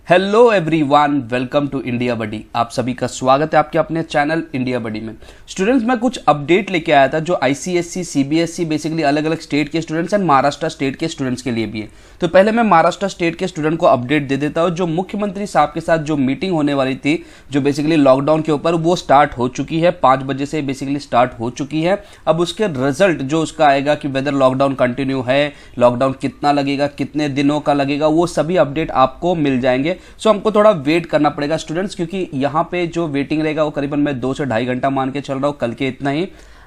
Hello everyone, welcome to India buddy. आप सभी का स्वागत है आपके अपने चैनल इंडिया बडी में। स्टूडेंट्स, मैं कुछ अपडेट लेके आया था जो आईसीएससी, सीबीएसई, बेसिकली अलग अलग स्टेट के स्टूडेंट्स एंड महाराष्ट्र स्टेट के स्टूडेंट्स के लिए भी है। तो पहले मैं महाराष्ट्र स्टेट के स्टूडेंट को अपडेट दे देता हूँ। जो मुख्यमंत्री साहब के साथ जो मीटिंग होने वाली थी, जो बेसिकली लॉकडाउन के ऊपर, वो स्टार्ट हो चुकी है। 5 बजे से बेसिकली स्टार्ट हो चुकी है। अब उसके रिजल्ट जो उसका आएगा कि वेदर लॉकडाउन कंटिन्यू है, लॉकडाउन कितना लगेगा, कितने दिनों का लगेगा, वो सभी अपडेट आपको मिल जाएंगे। सो हमको थोड़ा वेट करना पड़ेगा स्टूडेंट्स, क्योंकि यहाँ पे जो वेटिंग रहेगा वो करीबन मैं 2 से ढाई घंटा मान के चल रहा हूँ, कल के इतना ही।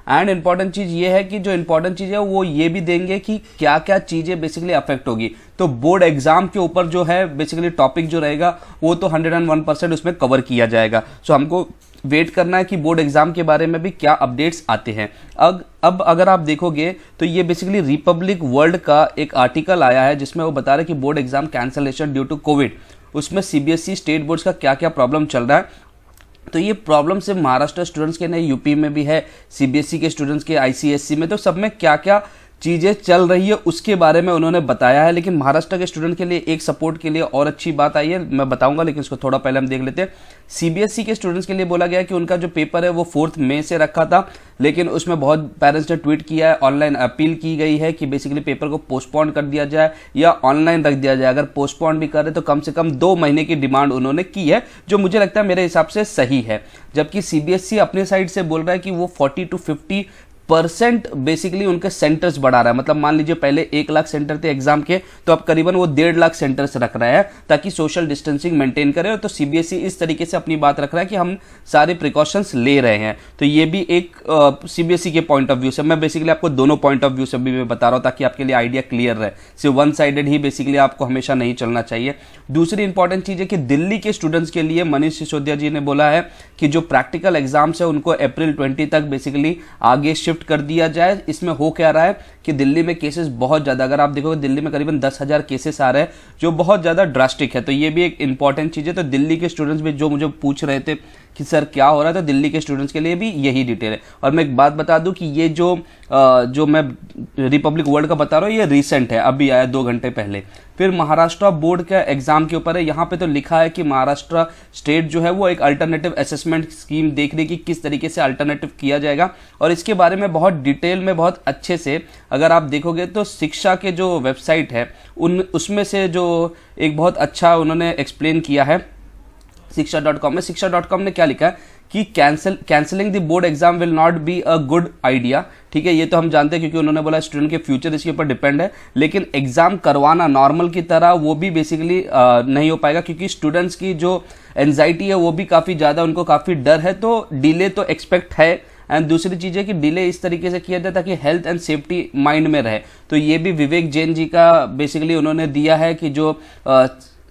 एंड इंपॉर्टेंट चीज ये है कि जो इंपॉर्टेंट चीज है वो ये भी देंगे कि क्या क्या चीजें बेसिकली अफेक्ट होगी। तो बोर्ड एग्जाम के ऊपर जो है बेसिकली टॉपिक जो रहेगा वो तो 101% उसमें कवर किया जाएगा। सो हमको वेट करना है कि बोर्ड एग्जाम के बारे में भी क्या अपडेट्स आते हैं। अब अगर आप देखोगे तो ये बेसिकली रिपब्लिक वर्ल्ड का एक आर्टिकल आया है जिसमें वो बता रहे हैं कि board exam cancellation due to COVID. उसमें सीबीएसई स्टेट बोर्ड्स का क्या क्या प्रॉब्लम चल रहा है। तो ये प्रॉब्लम सिर्फ महाराष्ट्र स्टूडेंट्स के नहीं, यूपी में भी है, सीबीएसई के स्टूडेंट्स के, आईसीएससी में, तो सब में क्या क्या चीज़ें चल रही है उसके बारे में उन्होंने बताया है। लेकिन महाराष्ट्र के स्टूडेंट के लिए एक सपोर्ट के लिए और अच्छी बात आई है, मैं बताऊंगा, लेकिन इसको थोड़ा पहले हम देख लेते हैं। सीबीएसई के स्टूडेंट्स के लिए बोला गया कि उनका जो पेपर है वो 4 मई से रखा था, लेकिन उसमें बहुत पेरेंट्स ने ट्वीट किया है, ऑनलाइन अपील की गई है कि बेसिकली पेपर को पोस्टपोन कर दिया जाए या ऑनलाइन रख दिया जाए। अगर पोस्टपोन भी कर रहे तो कम से कम 2 महीने की डिमांड उन्होंने की है, जो मुझे लगता है मेरे हिसाब से सही है। जबकि सीबीएसई अपने साइड से बोल रहा है कि वो 40 to 50% बेसिकली उनके सेंटर्स बढ़ा रहा है। मतलब मान लीजिए पहले 1 लाख सेंटर थे एग्जाम के, तो अब करीबन वो 1.5 लाख सेंटर्स रख रहा है ताकि सोशल डिस्टेंसिंग मेंटेन करे। तो सीबीएसई इस तरीके से अपनी बात रख रहा है कि हम सारे प्रिकॉशंस ले रहे हैं। तो ये भी एक सीबीएसई के पॉइंट ऑफ व्यू से, मैं बेसिकली आपको दोनों पॉइंट ऑफ व्यू से भी मैं बता रहा हूं ताकि आपके लिए आइडिया क्लियर रहे। सिर्फ वन साइडेड ही बेसिकली आपको हमेशा नहीं चलना चाहिए। दूसरी इंपॉर्टेंट चीज है कि दिल्ली के स्टूडेंट्स के लिए मनीष सिसोदिया जी ने बोला है कि जो प्रैक्टिकल एग्जाम्स है उनको अप्रैल 20 तक बेसिकली आगे शिफ्ट कर दिया जाए। इसमें हो क्या रहा है कि दिल्ली में केसेस बहुत ज्यादा, अगर आप देखोगे दिल्ली में करीबन 10,000 केसेस आ रहे हैं, जो बहुत ज्यादा ड्रास्टिक है। तो ये भी एक इंपॉर्टेंट चीज है। तो दिल्ली के स्टूडेंट्स भी जो मुझे पूछ रहे थे कि सर क्या हो रहा है, तो दिल्ली के स्टूडेंट्स के लिए भी यही डिटेल है। और मैं एक बात बता दूं कि ये जो मैं रिपब्लिक वर्ल्ड का बता रहा हूँ ये रिसेंट है, अभी आया 2 घंटे पहले। फिर महाराष्ट्र बोर्ड के एग्जाम के ऊपर है, यहाँ पे तो लिखा है कि महाराष्ट्र स्टेट जो है वो एक अल्टरनेटिव असेसमेंट स्कीम देख रही है कि किस तरीके से अल्टरनेटिव किया जाएगा। और इसके बारे में बहुत डिटेल में, बहुत अच्छे से अगर आप देखोगे तो शिक्षा के जो वेबसाइट है उसमें से जो एक बहुत अच्छा उन्होंने एक्सप्लेन किया है शिक्षा.com में। शिक्षा.com ने क्या लिखा है कि cancelling the board exam will not be a good idea. ठीक है, ये तो हम जानते हैं क्योंकि उन्होंने बोला स्टूडेंट के फ्यूचर इसके ऊपर डिपेंड है। लेकिन एग्जाम करवाना नॉर्मल की तरह वो भी बेसिकली नहीं हो पाएगा, क्योंकि स्टूडेंट्स की जो एंजाइटी है वो भी काफ़ी ज़्यादा, उनको काफ़ी डर है। तो डिले तो एक्सपेक्ट है। एंड दूसरी चीज़ है कि डिले इस तरीके से किया जाए ताकि हेल्थ एंड सेफ्टी माइंड में रहे। तो ये भी विवेक जैन जी का बेसिकली उन्होंने दिया है कि जो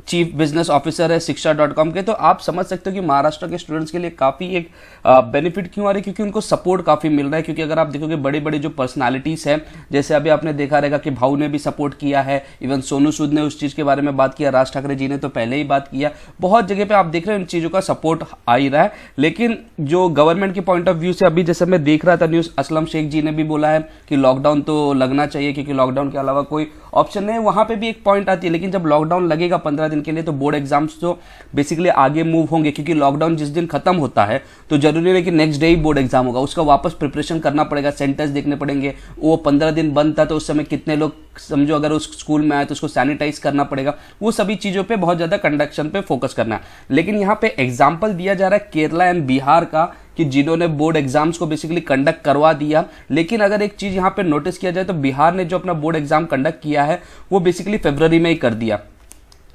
चीफ बिजनेस ऑफिसर है शिक्षा.com के। तो आप समझ सकते हो कि महाराष्ट्र के स्टूडेंट्स के लिए काफ़ी एक बेनिफिट क्यों आ रही है, क्योंकि उनको सपोर्ट काफ़ी मिल रहा है। क्योंकि अगर आप देखोगे बड़ी बड़ी जो पर्सनालिटीज़ हैं, जैसे अभी आपने देखा रहेगा कि भाऊ ने भी सपोर्ट किया है, इवन सोनू सूद ने उस चीज़ के बारे में बात किया, राज ठाकरे जी ने तो पहले ही बात किया। बहुत जगह पे आप देख रहे हैं इन चीज़ों का सपोर्ट आ ही रहा है। लेकिन जो गवर्नमेंट के पॉइंट ऑफ व्यू से अभी जैसे मैं देख रहा था न्यूज़, असलम शेख जी ने भी बोला है कि लॉकडाउन तो लगना चाहिए क्योंकि लॉकडाउन के अलावा कोई ऑप्शन नहीं है। वहाँ पे भी एक पॉइंट आती है, लेकिन जब लॉकडाउन लगेगा 15 दिन के लिए तो बोर्ड एग्जाम्स तो बेसिकली आगे मूव होंगे, क्योंकि लॉकडाउन जिस दिन खत्म होता है तो जरूरी नहीं कि नेक्स्ट डे ही बोर्ड एग्जाम होगा, उसका वापस प्रिपरेशन करना पड़ेगा, सेंटर्स देखने पड़ेंगे। वो 15 दिन बंद था तो उस समय कितने लोग, समझो अगर उस स्कूल में आए तो उसको सैनिटाइज करना पड़ेगा। वो सभी चीज़ों पे बहुत ज़्यादा कंडक्शन पे फोकस करना है। लेकिन यहाँ पे एग्जाम्पल दिया जा रहा है केरला एंड बिहार का कि जिन्होंने बोर्ड एग्जाम्स को बेसिकली कंडक्ट करवा दिया। लेकिन अगर एक चीज़ यहाँ पे नोटिस किया जाए तो बिहार ने जो अपना बोर्ड एग्जाम कंडक्ट किया है वो बेसिकली फरवरी में ही कर दिया।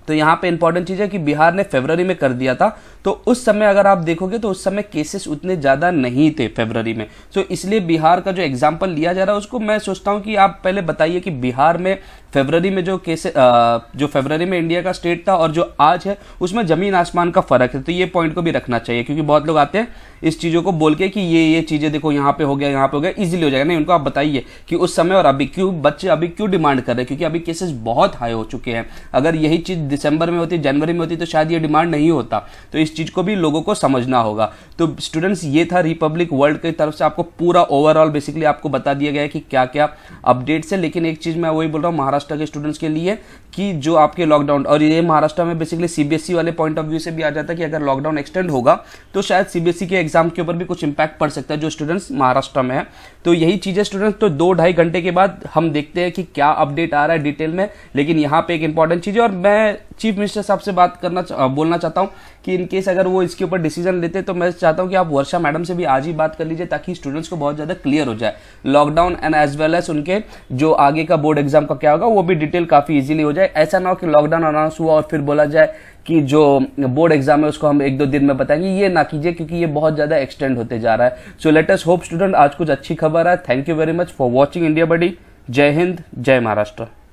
तो यहाँ पे इंपॉर्टेंट चीज़ है कि बिहार ने फरवरी में कर दिया था, तो उस समय अगर आप देखोगे तो उस समय केसेस उतने ज़्यादा नहीं थे फरवरी में। तो इसलिए बिहार का जो एग्जाम्पल लिया जा रहा है उसको मैं सोचता हूँ कि आप पहले बताइए कि बिहार में फरवरी में जो केसेस, जो फरवरी में इंडिया का स्टेट था और जो आज है उसमें ज़मीन आसमान का फ़र्क है। तो ये पॉइंट को भी रखना चाहिए, क्योंकि बहुत लोग आते हैं इस चीज़ों को बोल के कि ये चीज़ें देखो यहाँ पे हो गया, यहाँ पे हो गया, इजीली हो जाएगा। नहीं, उनको आप बताइए कि उस समय और अभी क्यों बच्चे अभी क्यों डिमांड कर रहे हैं, क्योंकि अभी केसेस बहुत हाई हो चुके हैं। अगर यही चीज़ दिसंबर में होती, जनवरी में होती तो शायद ये डिमांड नहीं होता। तो इस इस चीज़ को भी लोगों को समझना होगा। तो स्टूडेंट्स ये था रिपब्लिक वर्ल्ड की तरफ से आपको पूरा ओवरऑल बेसिकली आपको बता दिया गया है कि क्या क्या अपडेट्स है। लेकिन एक चीज़ मैं वही बोल रहा हूँ महाराष्ट्र के स्टूडेंट्स के लिए कि जो आपके लॉकडाउन, और ये महाराष्ट्र में बेसिकली सीबीएसई वाले पॉइंट ऑफ व्यू से भी आ जाता है कि अगर लॉकडाउन एक्सटेंड होगा तो शायद सीबीएसई के एग्जाम के ऊपर भी कुछ इंपैक्ट पड़ सकता है जो स्टूडेंट्स महाराष्ट्र में है। तो यही चीज़ें स्टूडेंट्स, तो 2-2.5 घंटे के बाद हम देखते हैं कि क्या अपडेट आ रहा है डिटेल में। लेकिन यहाँ पे एक इंपॉर्टेंट चीज़ है, और मैं चीफ मिनिस्टर साहब से बोलना चाहता हूँ कि इन केस अगर वो इसके ऊपर डिसीजन लेते तो मैं चाहता हूँ कि आप वर्षा मैडम से भी आज ही बात कर लीजिए ताकि स्टूडेंट्स को बहुत ज़्यादा क्लियर हो जाए lockdown and as well as उनके जो आगे का बोर्ड एग्जाम का क्या होगा वो भी डिटेल काफ़ी इजीली हो जाए। ऐसा ना हो कि लॉकडाउन अनाउंस हुआ और फिर बोला जाए कि जो बोर्ड एग्जाम है उसको हम 1-2 दिन में बताएंगे, ये ना कीजिए क्योंकि ये बहुत ज़्यादा एक्सटेंड होते जा रहा है। So let us hope student आज कुछ अच्छी खबर है। Thank you very much for watching India buddy. जय हिंद, जय महाराष्ट्र।